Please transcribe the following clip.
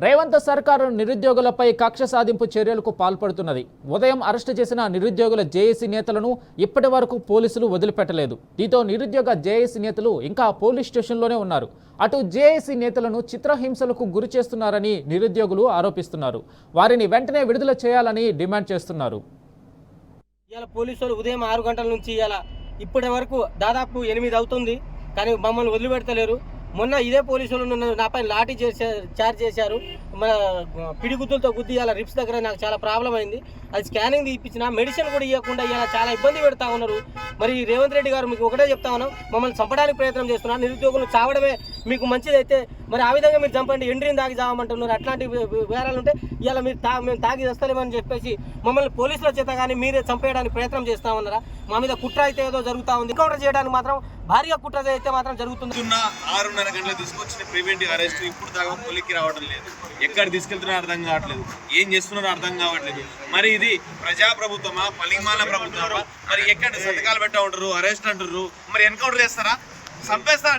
రేవంత్ సర్కారు నిరుద్యోగులపై కక్ష సాధింపు చర్యలకు పాల్పడుతున్నది. ఉదయం అరెస్టు చేసిన నిరుద్యోగుల జేఏసీ నేతలను ఇప్పటి వరకు పోలీసులు వదిలిపెట్టలేదు. దీంతో నిరుద్యోగ జేఏసీ నేతలు ఇంకా పోలీస్ స్టేషన్లోనే ఉన్నారు. అటు జేఏసీ నేతలను చిత్రహింసలకు గురి చేస్తున్నారని నిరుద్యోగులు ఆరోపిస్తున్నారు. వారిని వెంటనే విడుదల చేయాలని డిమాండ్ చేస్తున్నారు. పోలీసులు ఉదయం 6 గంటల నుంచి ఇప్పటి వరకు దాదాపు 8 అవుతుంది, కానీ మమ్మల్ని వదిలిపెడతలేరు. మొన్న ఇదే పోలీసులు నాపై లాఠీ చార్జ్ చేశారు. మన పిడిగుద్దులతో గుద్ది రిప్స్ దగ్గర నాకు చాలా ప్రాబ్లం అయింది. అది స్కానింగ్ తీపించిన మెడిసిన్ కూడా ఇవ్వకుండా చాలా ఇబ్బంది పెడతా ఉన్నారు. మరి రేవంత్ రెడ్డి గారు మీకు ఒకటే చెప్తా ఉన్నాం, మమ్మల్ని చంపడానికి ప్రయత్నం చేస్తున్నారు. నిరుద్యోగులు చావడమే మీకు మంచిదైతే మరి ఆ విధంగా మీరు చంపండి, ఎండ్రీని తాగి చావమంటున్నారు. అట్లాంటి వేరాలు ఉంటే మేము తాగి వస్తలేమని చెప్పేసి మమ్మల్ని పోలీసుల చేత కానీ మీరే చంపేయడానికి ప్రయత్నం చేస్తా ఉన్నారా? మా మీద కుట్ర అయితే ఏదో జరుగుతూ ఉంది. ఎన్కౌంటర్ చేయడానికి మాత్రం భారీగా కుట్ర అయితే మాత్రం జరుగుతుంది. 6:30 గంటలకు తీసుకొచ్చిన ప్రివెంటివ్ అరెస్ట్ ఇప్పుడు దాకా కొలిక్కి రావడం లేదు. ఎక్కడ తీసుకెళ్తున్నారో అర్థం కావట్లేదు, ఏం చేస్తున్నారో అర్థం కావట్లేదు. మరి ఇది ప్రజాప్రభుత్వమా, పలిమాల ప్రభుత్వమా? మరి ఎక్కడ సంతకాలు పెట్టా ఉంటారు, అరెస్ట్ అంటారు, మరి ఎన్కౌంటర్ చేస్తారా? చంపేస్తారా?